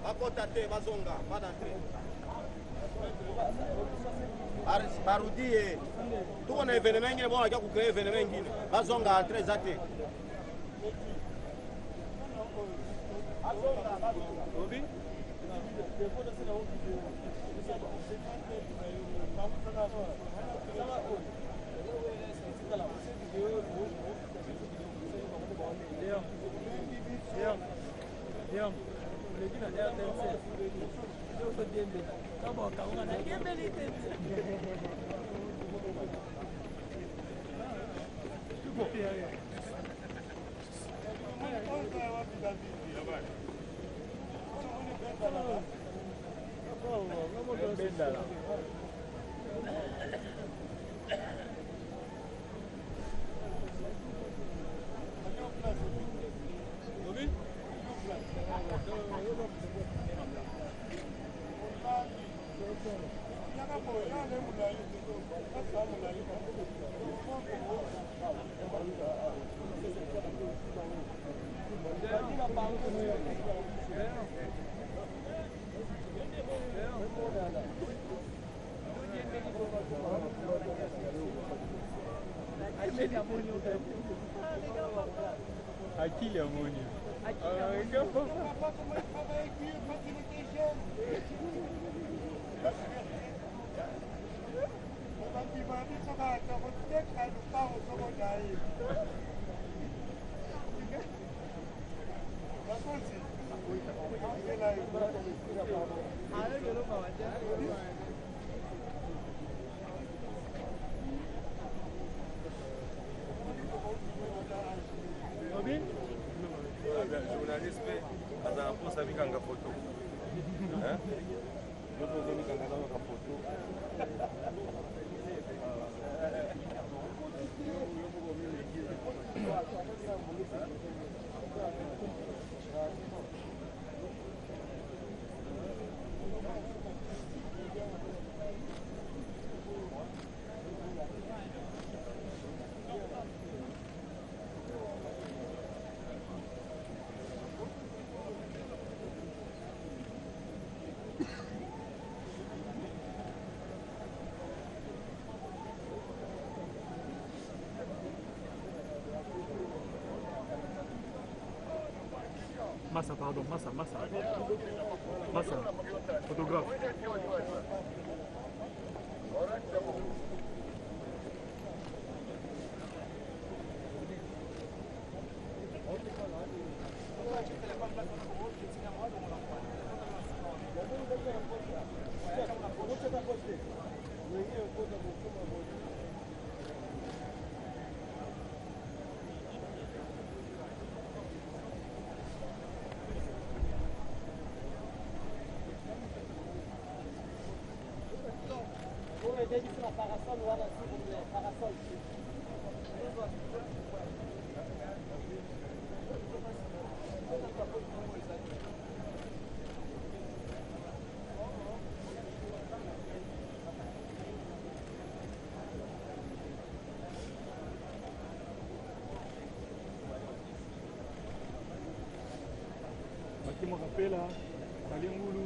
Bakotate bazonga pas d'entrée. Barudie tuko na evenement ingine bwana kwa kucreate evenement ingine bazonga entrée zate. Obi Aqui, amônio. Journaliste, as un poste avec un photo. Hein? Nous faisons une photo. Massa, pardon, Massa. Massa, photographe. Parasol wala parasol. Aqui uma capela, ali um muro.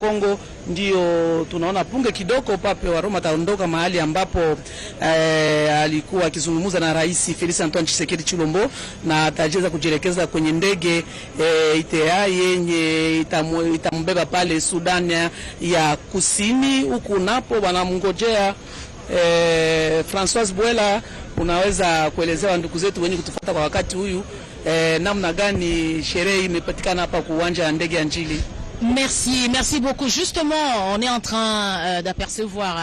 Kongo ndio tunaona punge kidogo Papa wa Roma ataondoka mahali ambapo alikuwa akizungumza na Rais Felix Antoine Tshisekedi Chilombo, na atajeza kujielekeza kwenye ndege ITA yenye itambeba pale Sudan ya Kusini. Huku napo wanamngojea François Bwela. Unaweza kuelezewa ndugu zetu wenye kutufuata kwa wakati huyu namna gani sherehe imepatikana hapa kwa uwanja wa ndege ya Njili? Merci beaucoup. Justement, on est en train d'apercevoir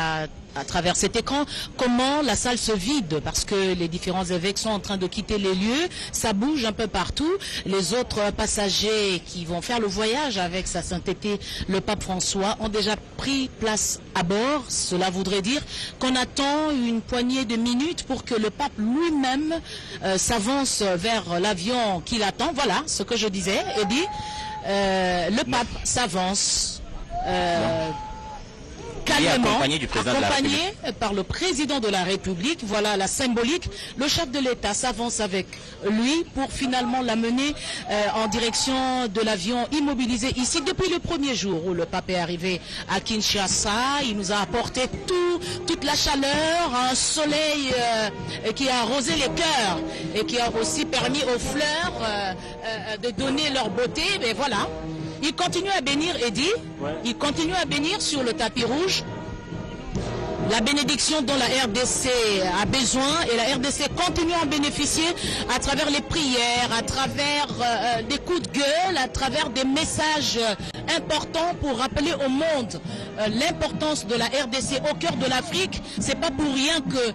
à travers cet écran comment la salle se vide parce que les différents évêques sont en train de quitter les lieux. Ça bouge un peu partout. Les autres passagers qui vont faire le voyage avec sa sainteté, le pape François, ont déjà pris place à bord. Cela voudrait dire qu'on attend une poignée de minutes pour que le pape lui-même s'avance vers l'avion qui l'attend. Voilà ce que je disais, Eddy. Le pape s'avance calmement, accompagné par le président de la République. Voilà la symbolique. Le chef de l'État s'avance avec lui pour finalement l'amener en direction de l'avion immobilisé ici depuis le premier jour où le pape est arrivé à Kinshasa. Il nous a apporté toute la chaleur, un soleil qui a arrosé les cœurs et qui a aussi permis aux fleurs de donner leur beauté. Mais voilà. Il continue à bénir, Eddy. Il continue à bénir sur le tapis rouge. La bénédiction dont la RDC a besoin, et la RDC continue à en bénéficier à travers les prières, à travers des coups de gueule, à travers des messages importants pour rappeler au monde l'importance de la RDC au cœur de l'Afrique. C'est pas pour rien que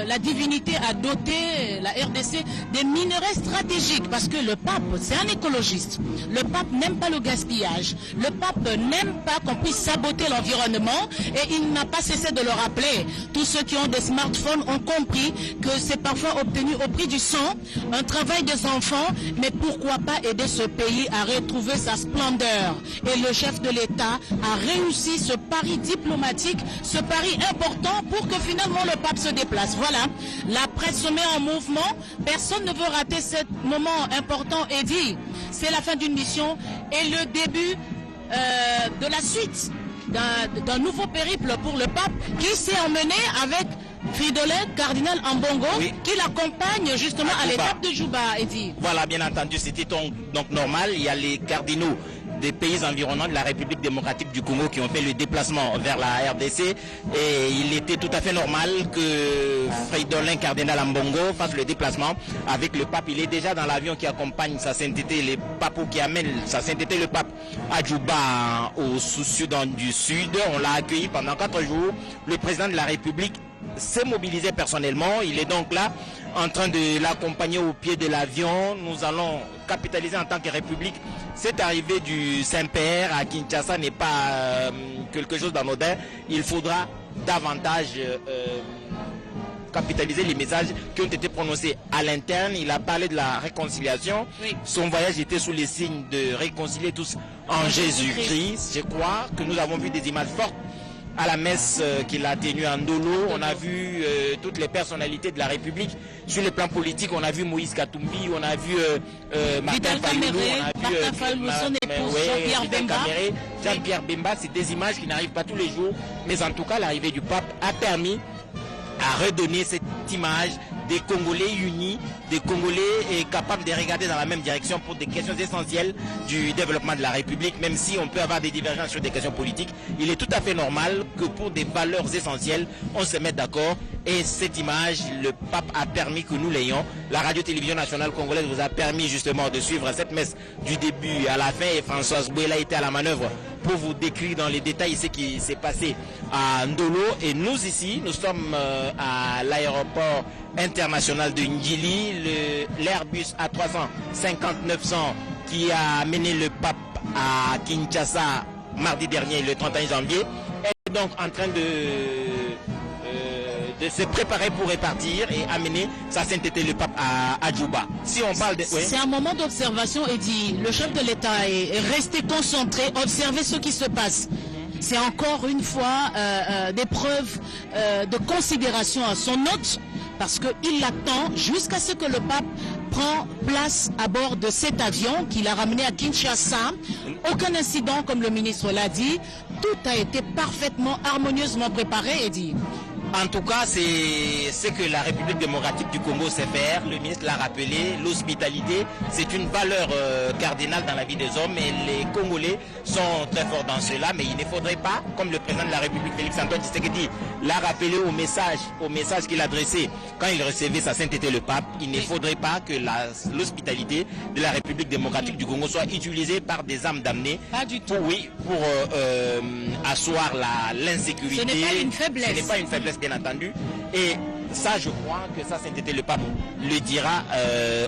la divinité a doté la RDC des minerais stratégiques, parce que le pape, c'est un écologiste. Le pape n'aime pas le gaspillage. Le pape n'aime pas qu'on puisse saboter l'environnement, et il n'a pas cessé de le rappeler. Tous ceux qui ont des smartphones ont compris que c'est parfois obtenu au prix du sang, un travail des enfants, mais pourquoi pas aider ce pays à retrouver sa splendeur. Et le chef de l'État a réussi ce pari diplomatique, ce pari important pour que finalement le pape se déplace. Voilà, la presse se met en mouvement, personne ne veut rater ce moment important, Eddy. C'est la fin d'une mission et le début de la suite d'un nouveau périple pour le pape qui s'est emmené avec Fridolin, cardinal Ambongo, oui, qui l'accompagne justement à l'étape de Juba, Eddy. Voilà, bien entendu, c'était donc normal. Il y a les cardinaux des pays environnants de la République démocratique du Congo qui ont fait le déplacement vers la RDC, et il était tout à fait normal que Fridolin, cardinal Ambongo, fasse le déplacement avec le pape. Il est déjà dans l'avion qui accompagne sa sainteté, les papos qui amènent sa sainteté le pape à Juba, au Soudan du Sud. On l'a accueilli pendant 4 jours. Le président de la République s'est mobilisé personnellement. Il est donc là en train de l'accompagner au pied de l'avion. Nous allons capitaliser en tant que République. Cette arrivée du Saint-Père à Kinshasa n'est pas quelque chose d'anodin. Il faudra davantage capitaliser les messages qui ont été prononcés à l'interne. Il a parlé de la réconciliation. Oui. Son voyage était sous les signes de réconcilier tous en Jésus-Christ. Je crois que nous avons vu des images fortes à la messe qu'il a tenue en Ndolo. On a vu toutes les personnalités de la République. Sur le plan politique, on a vu Moïse Katumbi, on a vu Martin Fayulu, on a vu Jean-Pierre Bemba. Jean-Pierre Bemba, c'est des images qui n'arrivent pas tous les jours. Mais en tout cas, l'arrivée du pape a permis à redonner cette image des Congolais unis, des Congolais capables de regarder dans la même direction pour des questions essentielles du développement de la République. Même si on peut avoir des divergences sur des questions politiques, il est tout à fait normal que pour des valeurs essentielles, on se mette d'accord. Et cette image, le pape a permis que nous l'ayons. La radio-télévision nationale congolaise vous a permis justement de suivre cette messe du début à la fin. Et Françoise Bouela était à la manœuvre pour vous décrire dans les détails ce qui s'est passé à Ndolo. Et nous ici, nous sommes à l'aéroport international de Njili, l'Airbus A350-900 qui a amené le pape à Kinshasa mardi dernier, le 31 janvier, est donc en train de se préparer pour repartir et amener sa sainteté le pape à Juba. Si on parle de... Oui. C'est un moment d'observation, Eddy. Le chef de l'État est resté concentré, observer ce qui se passe. C'est encore une fois des preuves de considération à son hôte, parce qu'il attend jusqu'à ce que le pape prend place à bord de cet avion qu'il a ramené à Kinshasa. Aucun incident, comme le ministre l'a dit. Tout a été parfaitement, harmonieusement préparé et dit. En tout cas, c'est ce que la République démocratique du Congo sait faire. Le ministre l'a rappelé, l'hospitalité, c'est une valeur cardinale dans la vie des hommes et les Congolais sont très forts dans cela. Mais il ne faudrait pas, comme le président de la République, Félix Antoine Tshisekedi, l'a rappelé au message qu'il adressait quand il recevait sa sainteté le pape, il ne faudrait pas que l'hospitalité de la République démocratique du Congo soit utilisée par des âmes damnées. Pas du tout. Pour asseoir l'insécurité. Ce n'est pas une faiblesse. Ce n'est pas une faiblesse, bien entendu. Et ça, je crois que ça, c'était le pape le dira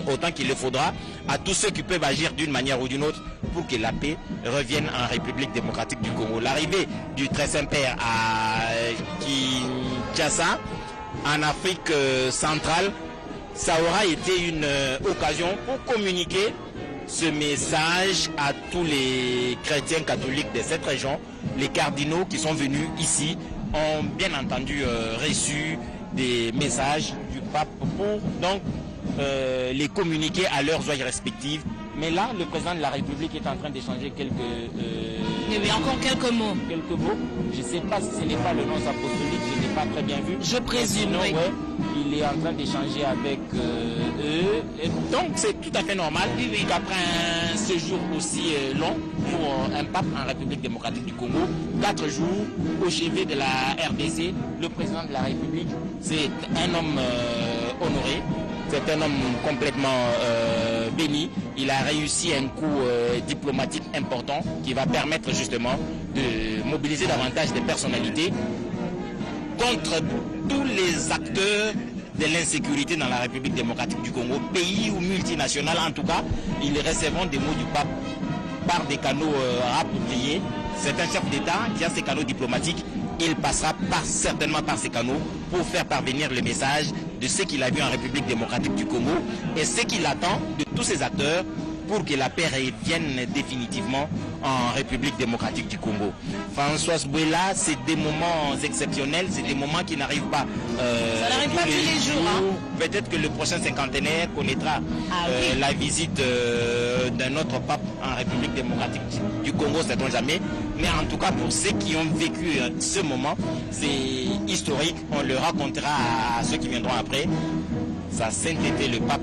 autant qu'il le faudra à tous ceux qui peuvent agir d'une manière ou d'une autre pour que la paix revienne en République démocratique du Congo. L'arrivée du Très Saint-Père à Kinshasa, en Afrique centrale, ça aura été une occasion pour communiquer ce message à tous les chrétiens catholiques de cette région. Les cardinaux qui sont venus ici ont bien entendu reçu des messages du pape pour donc les communiquer à leurs oreilles respectives. Mais là, le président de la République est en train d'échanger encore quelques mots. Je ne sais pas si ce n'est pas le nom apostolique, je n'ai pas très bien vu. Je présume, sinon, oui. Ouais, il est en train d'échanger avec eux. Et donc, c'est tout à fait normal qu'après un séjour aussi long pour un pape en République démocratique du Congo, 4 jours au chevet de la RDC, le président de la République, c'est un homme honoré. C'est un homme complètement béni. Il a réussi un coup diplomatique important qui va permettre justement de mobiliser davantage de personnalités contre tous les acteurs de l'insécurité dans la République démocratique du Congo, pays ou multinational. En tout cas, ils recevront des mots du pape par des canaux appropriés. C'est un chef d'État qui a ses canaux diplomatiques. Il passera certainement par ces canaux pour faire parvenir le message de ce qu'il a vu en République démocratique du Congo et ce qu'il attend de tous ces acteurs pour que la paix revienne définitivement en République démocratique du Congo. Françoise Bouela, c'est des moments exceptionnels, c'est des moments qui n'arrivent pas ça n'arrive pas tous les jours. Hein. Peut-être que le prochain cinquantenaire connaîtra la visite d'un autre pape en République démocratique du Congo, sait-on jamais. Mais en tout cas, pour ceux qui ont vécu ce moment, c'est historique. On le racontera à ceux qui viendront après. Sa sainteté, le pape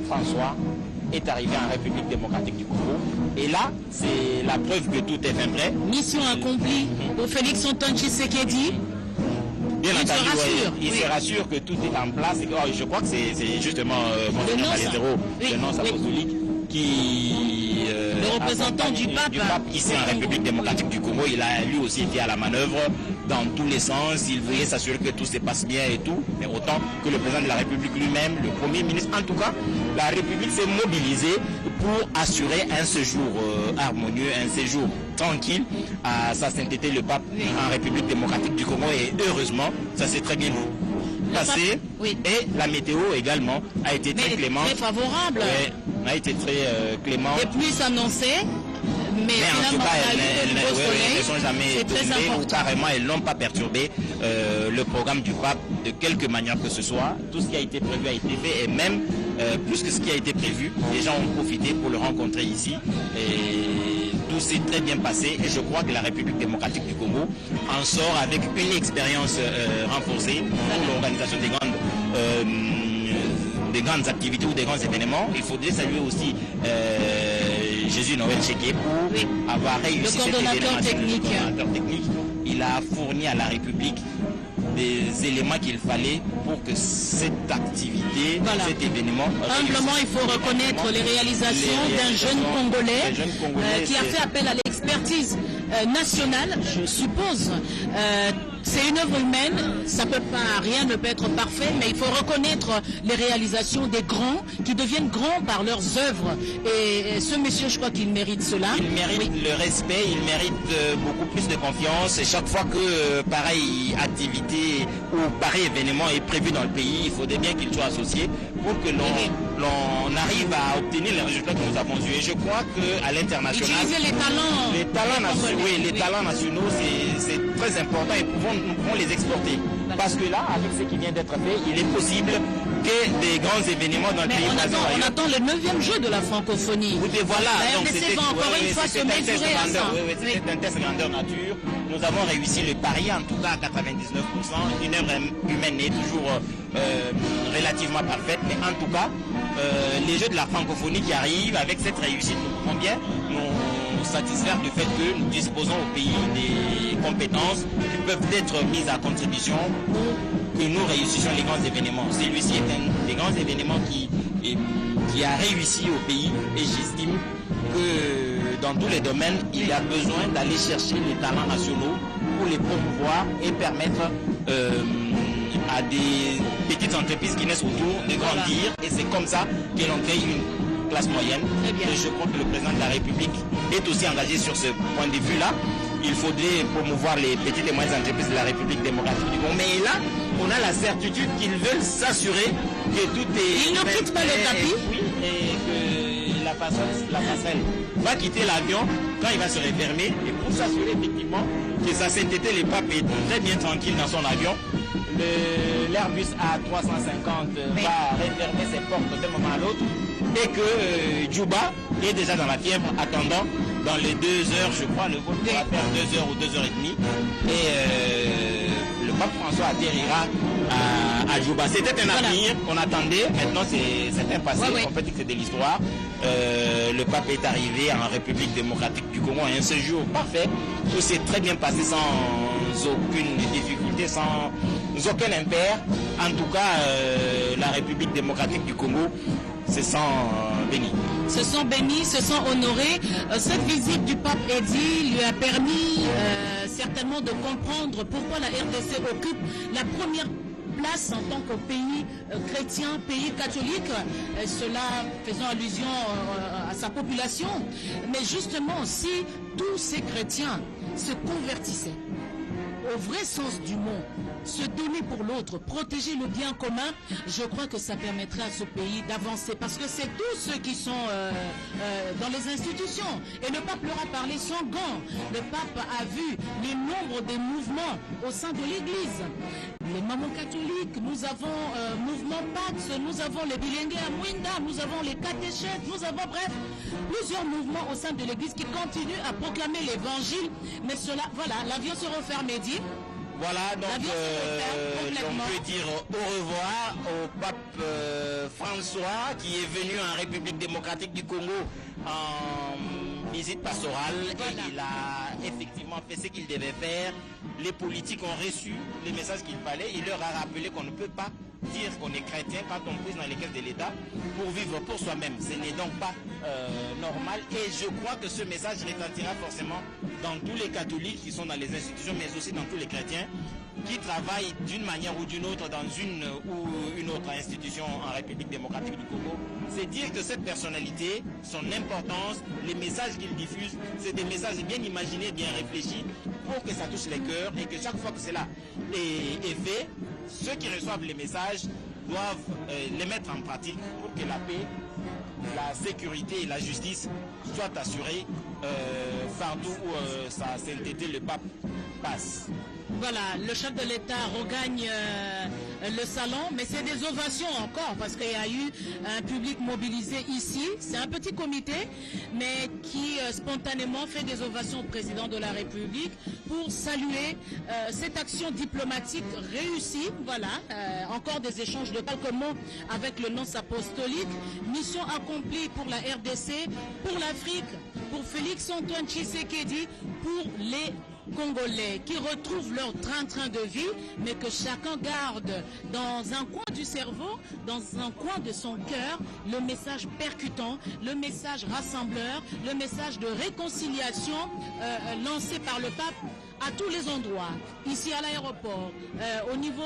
François, est arrivé en République démocratique du Congo. Et là, c'est la preuve que tout est vrai. Mission accomplie pour Félix Antoine Tshisekedi. Bien entendu, il se rassure que tout est en place. Et que, je crois que c'est justement Monseigneur Malézéro, le nonce apostolique, qui le représentant du pape ici en République démocratique du Congo. Il a lui aussi été à la manœuvre dans tous les sens. Il voulait s'assurer que tout se passe bien et tout, mais autant que le président de la République lui-même, le Premier ministre. En tout cas, la République s'est mobilisée pour assurer un séjour harmonieux, un séjour tranquille à sa sainteté le pape en République démocratique du Congo. Et heureusement, ça s'est très bien passé. Et la météo également a été très clémente. Très favorable. A été très clémente. Et plus annoncée. Mais en tout cas, elles ne sont jamais tombées ou carrément elles n'ont pas perturbé le programme du pape de quelque manière que ce soit. Tout ce qui a été prévu a été fait et même plus que ce qui a été prévu, les gens ont profité pour le rencontrer ici et tout s'est très bien passé et je crois que la République démocratique du Congo en sort avec une expérience renforcée pour l'organisation des grandes activités ou des grands événements. Il faudrait saluer aussi Jésus Noël Cheké pour avoir réussi cet événement. Le coordonnateur technique. Il a fourni à la République des éléments qu'il fallait pour que cette activité, cet événement... Humblement, il faut reconnaître les réalisations d'un jeune Congolais qui a fait appel à l'expertise nationale, je suppose. C'est une œuvre humaine, rien ne peut être parfait, mais il faut reconnaître les réalisations des grands qui deviennent grands par leurs œuvres. Et ce monsieur, je crois qu'il mérite cela. Il mérite le respect, il mérite beaucoup plus de confiance. Et chaque fois que pareille activité ou pareil événement est prévu dans le pays, il faudrait bien qu'il soit associé pour que l'on arrive à obtenir les résultats que nous avons eus. Et je crois qu'à l'international, les talents nationaux, c'est très important et nous pouvons les exporter. Parce que là, avec ce qui vient d'être fait, il est possible que des grands événements dans le pays. On attend le 9e jeu de la francophonie. Oui, voilà. La RDC va encore une fois se mesurer à ça. C'était un test grandeur nature. Nous avons réussi le pari, en tout cas à 99%. Une œuvre humaine est toujours relativement parfaite. Mais en tout cas, les jeux de la francophonie qui arrivent avec cette réussite, nous pouvons bien nous satisfaire du fait que nous disposons au pays des compétences qui peuvent être mises à contribution pour que nous réussissions les grands événements. Celui-ci est un des grands événements qui a réussi au pays, et j'estime que dans tous les domaines, il y a besoin d'aller chercher les talents nationaux pour les promouvoir et permettre à des petites entreprises qui naissent autour de grandir. Et c'est comme ça que l'on crée une classe moyenne. Et je crois que le président de la République est aussi engagé sur ce point de vue-là. Il faudrait promouvoir les petites et moyennes entreprises de la République démocratique du Congo. Mais là, on a la certitude qu'ils veulent s'assurer que tout est... Ils ne quittent pas le tapis. Oui, et que la passerelle va quitter l'avion quand il va se refermer. Et pour s'assurer effectivement que sa sainteté, le pape, est très bien tranquille dans son avion, l'Airbus A350 va refermer ses portes d'un moment à l'autre, et que Djouba est déjà dans la fièvre, attendant dans les 2 heures, je crois, le vol pourra faire 2 heures ou 2 heures et demie, et le pape François atterrira à Djouba. C'était un avenir qu'on attendait, maintenant c'est un passé, on peut dire que c'est de l'histoire. Le pape est arrivé en République démocratique du Congo à un séjour parfait, tout s'est très bien passé sans aucune difficulté, sans aucun impair. En tout cas, la République démocratique du Congo se sent bénie. Se sont bénis, se sont honorés. Cette visite du pape Eddy lui a permis certainement de comprendre pourquoi la RDC occupe la première place en tant que pays chrétien, pays catholique, cela faisant allusion à sa population. Mais justement, si tous ces chrétiens se convertissaient au vrai sens du mot, se donner pour l'autre, protéger le bien commun, je crois que ça permettrait à ce pays d'avancer, parce que c'est tous ceux qui sont dans les institutions. Et le pape leur a parlé sans gants. Le pape a vu le nombre des mouvements au sein de l'Église. Les mamans catholiques, nous avons mouvement Pax, nous avons les bilingues à Mwinda, nous avons les catéchètes, nous avons bref plusieurs mouvements au sein de l'Église qui continuent à proclamer l'Évangile. Mais cela, voilà, l'avion se referme, dit. Voilà, donc on peut dire au revoir au pape François qui est venu en République démocratique du Congo en visite pastorale. Et il a effectivement fait ce qu'il devait faire. Les politiques ont reçu les messages qu'il fallait. Il leur a rappelé qu'on ne peut pas dire qu'on est chrétien quand on prise dans les caisses de l'État pour vivre pour soi-même. Ce n'est donc pas normal, et je crois que ce message retentira forcément dans tous les catholiques qui sont dans les institutions, mais aussi dans tous les chrétiens qui travaillent d'une manière ou d'une autre dans une ou une autre institution en République démocratique du Congo. C'est dire que cette personnalité, son importance, les messages qu'il diffuse, c'est des messages bien imaginés, bien réfléchis pour que ça touche les cœurs, et que chaque fois que cela est fait, ceux qui reçoivent les messages doivent les mettre en pratique pour que la paix, la sécurité et la justice soient assurées partout où sa sainteté le pape passe. Voilà, le chef de l'État regagne le salon, mais c'est des ovations encore, parce qu'il y a eu un public mobilisé ici. C'est un petit comité, mais qui spontanément fait des ovations au président de la République pour saluer cette action diplomatique réussie. Voilà, encore des échanges de quelques mots avec le nonce apostolique. Mission accomplie pour la RDC, pour l'Afrique, pour Félix Antoine Tshisekedi, pour les Congolais qui retrouvent leur train-train de vie, mais que chacun garde dans un coin du cerveau, dans un coin de son cœur, le message percutant, le message rassembleur, le message de réconciliation lancé par le pape à tous les endroits, ici à l'aéroport, au niveau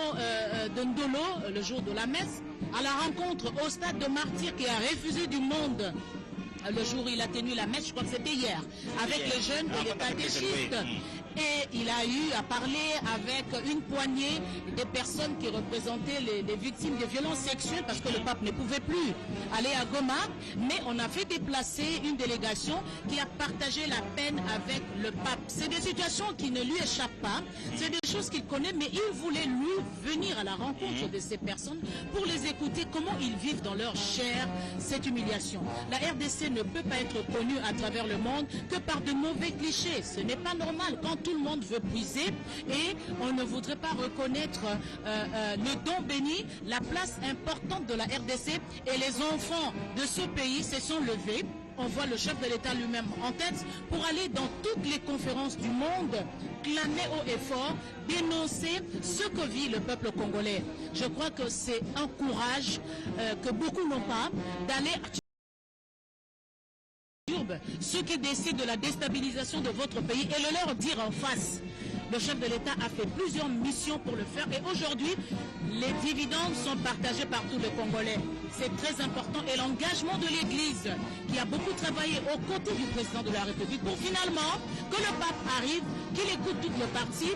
de Ndolo, le jour de la messe, à la rencontre au stade de Martyrs qui a refusé du monde le jour où il a tenu la messe, je crois que c'était hier, avec les jeunes et les catéchistes. Et il a eu à parler avec une poignée de personnes qui représentaient les victimes de violences sexuelles parce que le pape ne pouvait plus aller à Goma. Mais on a fait déplacer une délégation qui a partagé la peine avec le pape. C'est des situations qui ne lui échappent pas. C'est des choses qu'il connaît, mais il voulait lui venir à la rencontre de ces personnes pour les écouter, comment ils vivent dans leur chair cette humiliation. La RDC ne peut pas être connue à travers le monde que par de mauvais clichés. Ce n'est pas normal quand tout le monde veut puiser et on ne voudrait pas reconnaître le don béni, la place importante de la RDC, et les enfants de ce pays se sont levés. On voit le chef de l'État lui-même en tête pour aller dans toutes les conférences du monde, clamer haut et fort, dénoncer ce que vit le peuple congolais. Je crois que c'est un courage que beaucoup n'ont pas d'aller ceux qui décident de la déstabilisation de votre pays et le leur dire en face. Le chef de l'État a fait plusieurs missions pour le faire et aujourd'hui, les dividendes sont partagés par tous les Congolais. C'est très important et l'engagement de l'Église qui a beaucoup travaillé aux côtés du président de la République pour finalement que le pape arrive, qu'il écoute toutes les parties,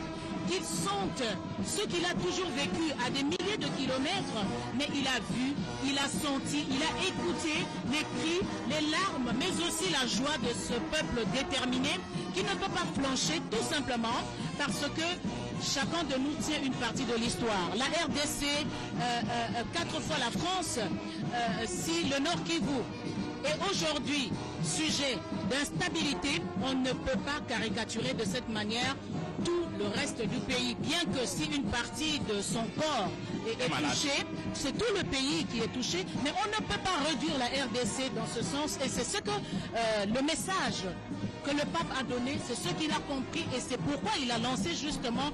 qu'il sente ce qu'il a toujours vécu à des milliers de kilomètres, mais il a vu, il a senti, il a écouté les cris, les larmes, mais aussi la joie de ce peuple déterminé qui ne peut pas flancher tout simplement parce que chacun de nous tient une partie de l'histoire. La RDC, 4 fois la France, si le Nord Kivu est aujourd'hui sujet d'instabilité, on ne peut pas caricaturer de cette manière tout le reste du pays, bien que si une partie de son corps est touchée, c'est tout le pays qui est touché, mais on ne peut pas réduire la RDC dans ce sens, et c'est ce que le message que le pape a donné, c'est ce qu'il a compris, et c'est pourquoi il a lancé justement,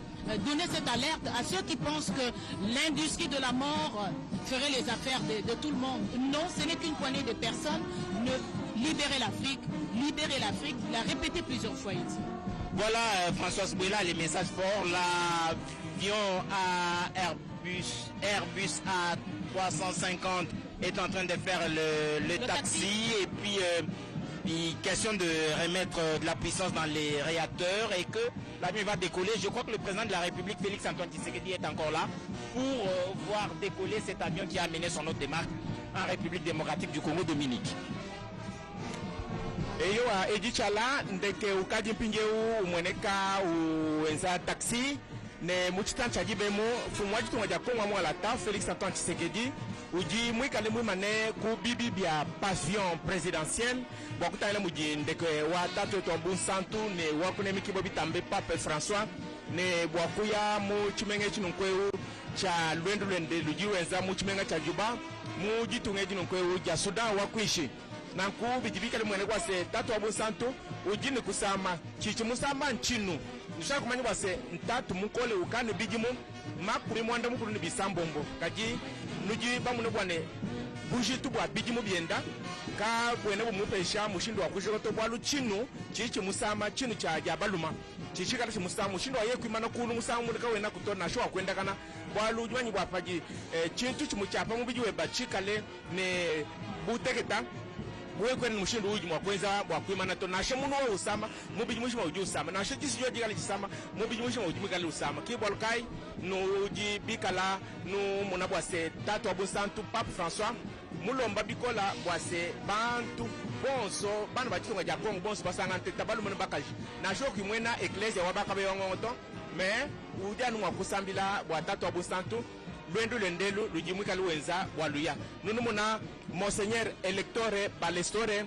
donner cette alerte à ceux qui pensent que l'industrie de la mort ferait les affaires de tout le monde. Non, ce n'est qu'une poignée de personnes. Libérer l'Afrique, il a répété plusieurs fois ici. Voilà, Françoise Bouela, les messages forts. L'avion à Airbus A350 est en train de faire le taxi. Et puis, question de remettre de la puissance dans les réacteurs et que l'avion va décoller. Je crois que le président de la République, Félix Antoine Tshisekedi, est encore là pour voir décoller cet avion qui a amené son autre démarque en République démocratique du Congo, Dominique. Eyo ejichala ndeke ukaji mpinge umweneka uenza taxi ne muchitan chajibemo fumwaji tungaja kongwa mwala ta Félix Antoine Tshisekedi uji mwikale mwimane ku bibi bia pavillon présidentiel wakuta ile muji ndeke wa tatu tombu santu ne wakune mikibo bitambe Pape François ne bwakuya mu chimenge chinunkweu cha lwendo lwende luji wenza mu chimenga cha Juba mu jitunge jinunkweu ja Sudan wakuishi nanku bijibika limwene kwase tatu abo santo ujini kusama chichi musama nchinu nishaka kumanya kwase ntatu mukole ukane bijimu makuri mwanda mukuru ni bisambombo kaji nuji bamune kwane bujitu bwa bijimu bienda ka kwene bumupesha mushindo wa kujoto bwalu chinu chichi musama chinu cha jabaluma chichi kata musama mushindo wa yeku imana kunu musama mulika wena kutona sho wakwenda kana bwalu jwanyi bwapaji chintu chimuchapa mubijiwe bachikale ne buteketa wewe ni mushindu uji mwakwenza mwakwimana to nashe munu wa usama mubiji mushima uji usama nashe jisi jodi gali chisama mubiji mushima uji gali usama kibol kai no uji bikala no munabwase tatu abu santu Pape François mulomba bikola bwase bantu bonso bana bachitonga ja Kongo bonso basanga nteta balu mwana bakaji nashe okimwena ecclesia wabaka beyongoto mais ujanu mwakusambila bwa tatu abu santu lwendo lwendelu lujimwika luwenza waluya nunu muna Monseigneur Electore Balestore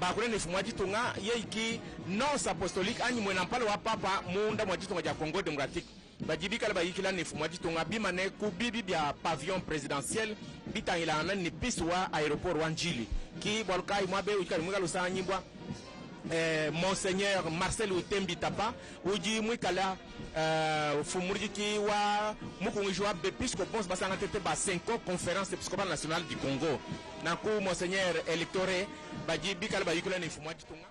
bakule ni fumwaji tunga yeiki nonce apostolique anyi mwena mpalo wa papa munda mwaji tunga ja Congo démocratique bajibika la bayikila ni fumwaji tunga bimane ku bibi bya pavillon présidentiel bitangila na ni pisu wa aéroport wa Njili ki bolkai mwabe ukali mwika lusa nyibwa Monseigneur Marcel Utembi Tapa uji mwikala fumurji ki wa mukungishwa bepiscopo basanga tete ba 5 conférence épiscopale nationale du Congo naku Monseigneur Electore baji bikala bayikula ni fumwaji tunga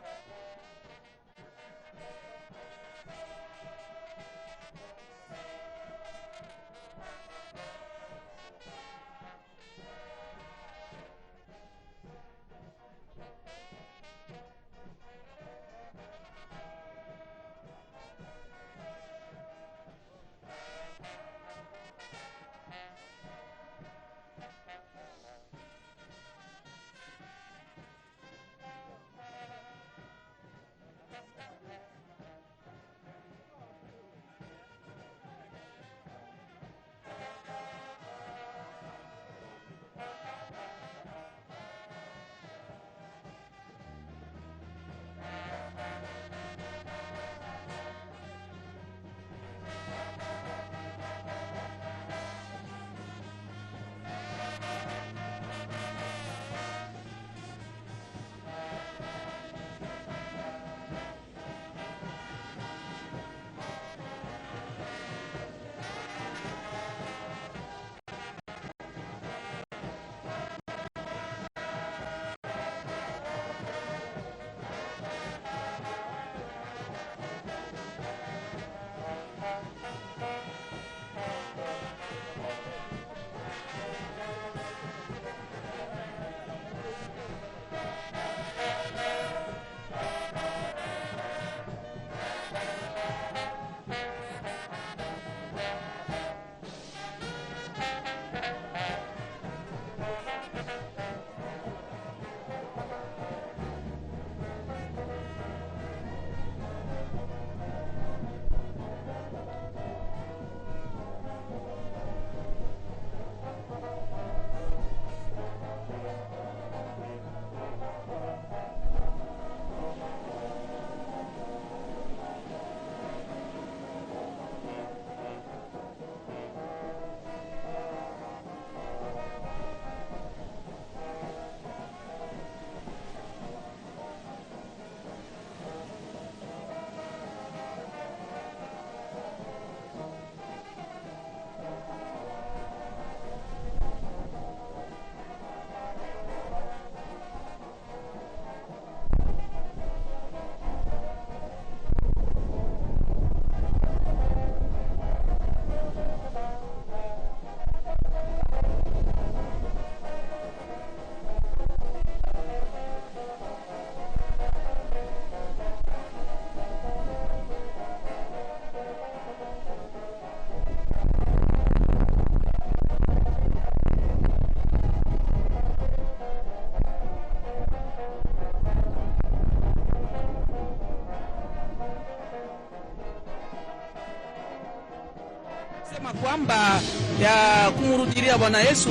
kama kwamba ya kumrudilia Bwana Yesu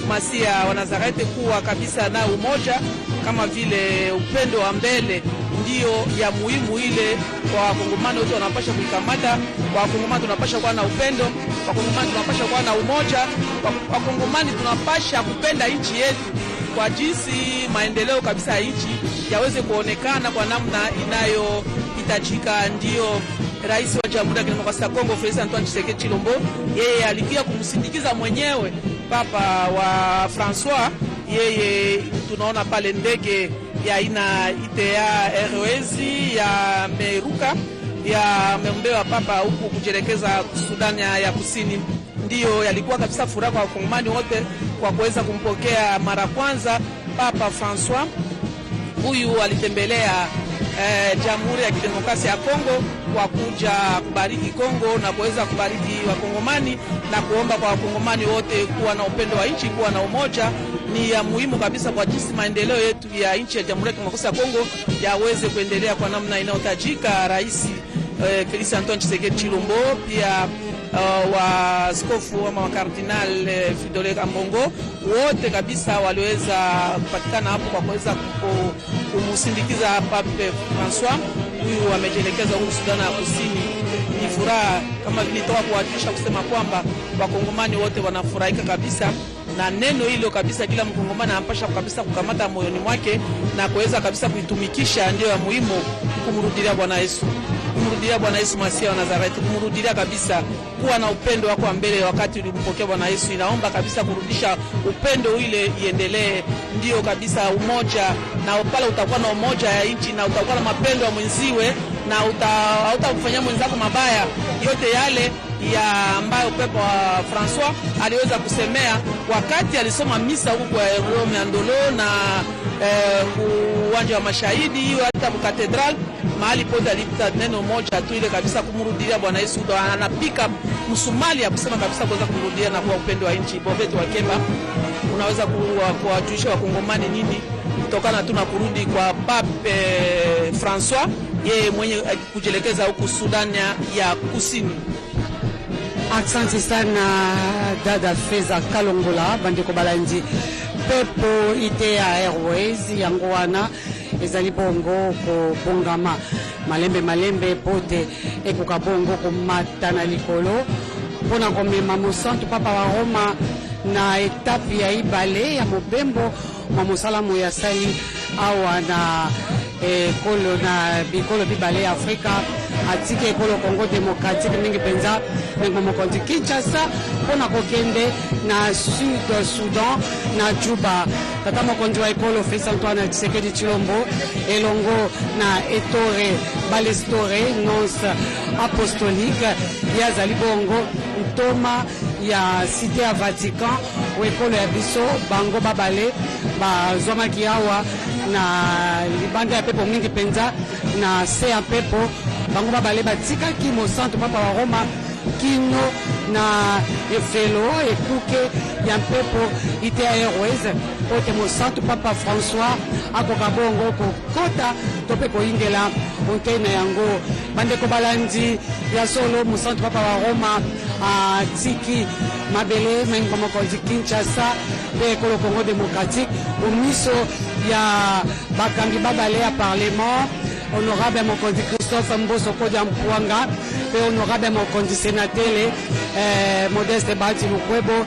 Masia wa Nazareti kuwa kabisa na umoja, kama vile upendo wa mbele ndio ya muhimu ile kwa Wakongomani wote wanapasha kuikamata. Wakongomani tunapasha kuwa na upendo, Wakongomani tunapasha kuwa na umoja, Wakongomani tunapasha kupenda nchi yetu kwa jinsi maendeleo kabisa ya nchi yaweze kuonekana kwa namna inayohitajika. Ndio Rais wa Jamhuri ya Kidemokrasia ya Kongo Felix Antoine Tshisekedi Tshilombo, yeye alikia kumsindikiza mwenyewe Papa wa Francois. Yeye tunaona pale ndege ya ina ITA Airways ya Meruka ya membewa Papa huku kujelekeza Sudan ya Kusini. Ndio yalikuwa kabisa furaha kwa Wakongomani wote kwa kuweza kumpokea mara kwanza Papa Francois. Huyu alitembelea Jamhuri ya Kidemokrasia ya Kongo kwa kuja kubariki Kongo na kuweza kubariki Wakongomani na kuomba kwa Wakongomani wote kuwa na upendo wa nchi, kuwa na umoja. Ni ya muhimu kabisa kwa jinsi maendeleo yetu ya nchi ya Jamhuri ya Kidemokrasia ya Kongo yaweze kuendelea kwa namna inayotajika. Rais Felix Antoine Tshisekedi Tshilombo, pia wa askofu ama wa Kardinal Fridolin Ambongo, wote kabisa waliweza kupatikana hapo kwa kuweza kumsindikiza Pape Francois. Huyu amejelekeza huko Sudan ya Kusini. Ni furaha kama vile toka kuhakikisha kusema kwamba Wakongomani wote wanafurahika kabisa na neno hilo kabisa. Kila Mkongomani anampasha kabisa kukamata moyoni mwake na kuweza kabisa kuitumikisha. Ndio ya muhimu kumrudilia Bwana Yesu, kumrudilia Bwana Yesu Masia wa Nazareti, kumrudilia kabisa, kuwa na upendo wako mbele wakati ulimpokea Bwana Yesu. Inaomba kabisa kurudisha upendo ile iendelee. Ndio kabisa umoja, na pale utakuwa na umoja ya nchi na utakuwa na mapendo ya mwenziwe na hautakufanyia mwenzako mabaya. Yote yale ya ambayo Papa wa Francois aliweza kusemea wakati alisoma misa huko kwa Rome Andolo na uwanja wa Mashahidi, hata katedral, mahali pote alipita neno moja tu ile kabisa, kumrudilia Bwana Yesu. Ndo anapika msumali ya kusema kabisa kuweza kumrudia na kwa upendo wa nchi. Bovetu wa Kemba, unaweza kuwajulisha Wakongomani nini kutokana tu na kurudi kwa Pape Francois, yeye mwenye kujelekeza huku Sudan ya Kusini? Asante sana dada Feza Kalongola, bandeko balanzi pepo ITA Airways yango wana ezali bongo ko bongama malembe pote ekoka bongo ko mata na likolo pona komema mosantu Papa wa Roma na etape ya ibale ya mobembo ma mosalamu ya sali awa na kolo na bikolo bibale Afrika atike ekolo Congo Démocratique mingi penza mengo mokonzi Kinshasa pona kokende na Sud Sudan na Juba. Tata mokonzi wa ekolo Felix Antoine Tshisekedi Tshilombo elongo na etore balestore nonce apostolique ya zali bongo ntoma ya cité ya Vatican o ekolo ya biso bango babale bazwamaki awa na libanda ya pepo mingi penza na se ya pepo bango babale batikaki mosantu Papa wa Roma kino na efelo ekuke ya mpepo ITA Airways ote mosantu Papa Francois akoka bongo kokota tope koingela ontena yango. Bandeko balandi ya solo mosantu Papa wa Roma tiki mabele mengo mokonzi Kinshasa pe ekolo Congo Démocratique omiso ya bakambi babale ya parlement honorable mokonzi Christophe Mboso Kodia Mpwanga pe honorable mokonzi sénateur Modeste Bati Lukwebo,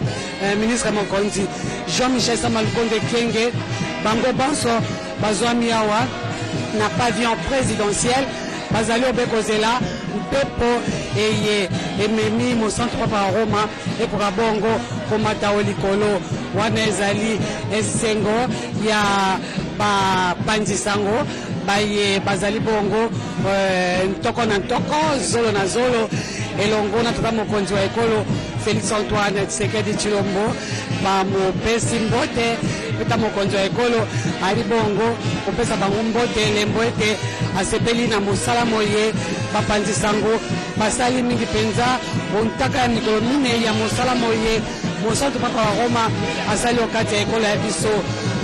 ministre mokonzi Jean-Michel Samalukonde Kenge, bango banso bazwami awa na pavillon présidentiel bazali obekozela mpepo eye ememi mosantu Papa wa Roma ekoka bongo komata olikolo wana ezali esengo ya bapanzisango baye bazali bongo ntoko na ntoko zolo na zolo elongo na tata mokonzi wa ekolo Felix Antoine Tshisekedi Tshilombo bamopesi mbote peta mokonzi wa ekolo ali bongo kopesa bango mbote lembo ete asepeli na mosala moye bapanzisango basali mingi penza ontaka ya mikolo mine ya mosala moye mosantu Papa wa Roma asali okati ya ekolo ya biso.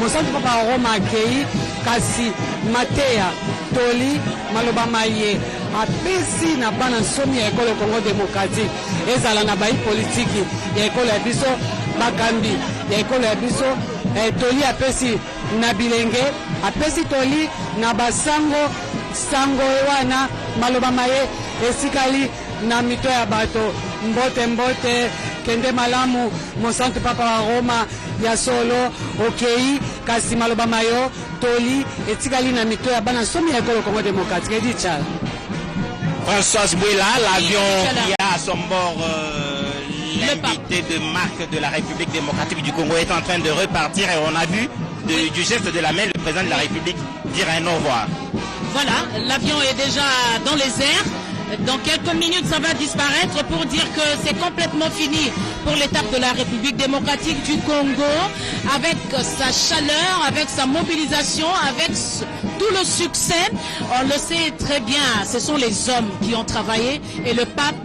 Mosantu Papa wa Roma akei kasi mateya toli maloba maye apesi na bana nsomi ya ekolo Congo démocratique ezala na bai politiki ya ekolo ya biso bakambi ya ekolo ya biso toli apesi na bilenge apesi toli na basango sango wana maloba maye esikali na mito ya bato mbote mbote kende malamu mosantu papa wa Roma ya solo okei kasi maloba mayo toli etikali na mito ya bana somi ya ekolo Congo démocratique edi chala Françoise Bouela, l'avion qui a à son bord l'invité de marque de la République démocratique du Congo est en train de repartir et on a vu du geste de la main le président de la République dire un au revoir. Voilà, l'avion est déjà dans les airs. Dans quelques minutes, ça va disparaître pour dire que c'est complètement fini pour l'étape de la République démocratique du Congo, avec sa chaleur, avec sa mobilisation, avec tout le succès. On le sait très bien, ce sont les hommes qui ont travaillé et le pape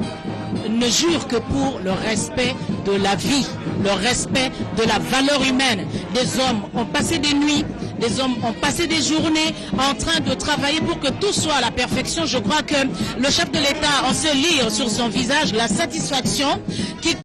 ne jure que pour le respect de la vie, le respect de la valeur humaine. Des hommes ont passé des nuits, des hommes ont passé des journées en train de travailler pour que tout soit à la perfection. Je crois que le chef de l'État, on sait lire sur son visage la satisfaction qui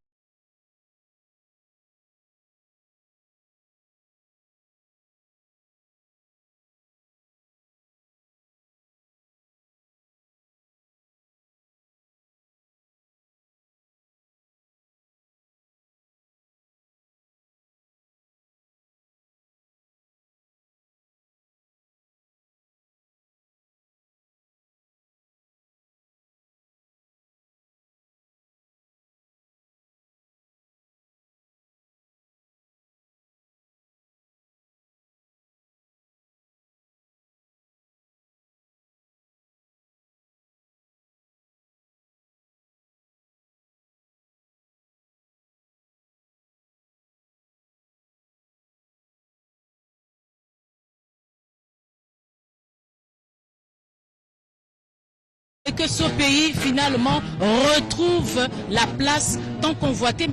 et que ce pays finalement retrouve la place tant convoitée.